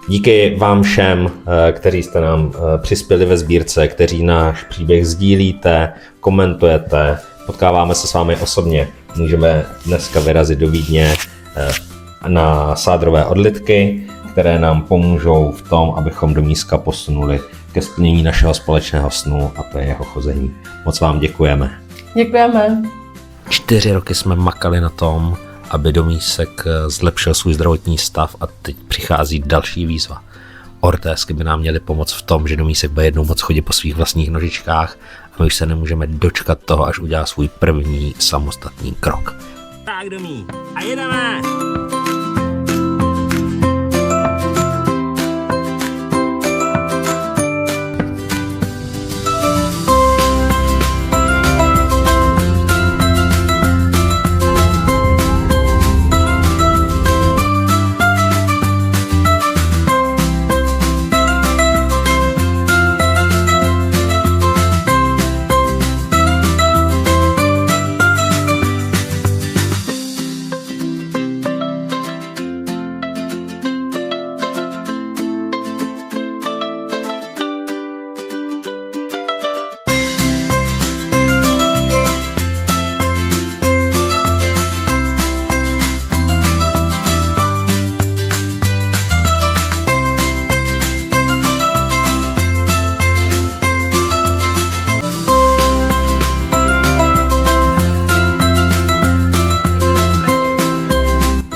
Díky vám všem, kteří jste nám přispěli ve sbírce, kteří náš příběh sdílíte, komentujete, potkáváme se s vámi osobně. Můžeme dneska vyrazit do Vídně na sádrové odlitky, které nám pomůžou v tom, abychom do Míska posunuli ke splnění našeho společného snu, a to je jeho chození. Moc vám děkujeme. Děkujeme. 4 roky jsme makali na tom, aby Domísek zlepšil svůj zdravotní stav, a teď přichází další výzva. Ortézky by nám měly pomoct v tom, že Domísek bude jednou moc chodit po svých vlastních nožičkách a my už se nemůžeme dočkat toho, až udělá svůj první samostatný krok. Tak Domí, a jedeme!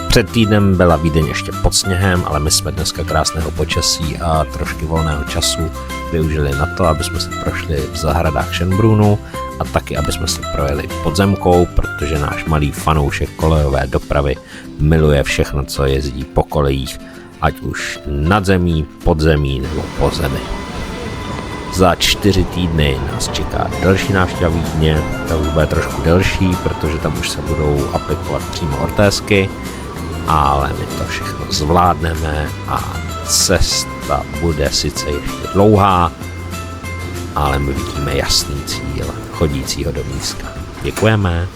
Před týdnem byla Vídeň ještě pod sněhem, ale my jsme dneska krásného počasí a trošky volného času využili na to, aby jsme si prošli v zahradách Schönbrunnu a taky, aby jsme si projeli podzemkou, protože náš malý fanoušek kolejové dopravy miluje všechno, co jezdí po kolejích, ať už nad zemí, pod zemí nebo po zemi. Za 4 týdny nás čeká další návštěva Vídně, ta už bude trošku delší, protože tam už se budou aplikovat přímo ortézky, ale my to všechno zvládneme a cesta bude sice ještě dlouhá, ale my vidíme jasný cíl chodícího do Míska. Děkujeme.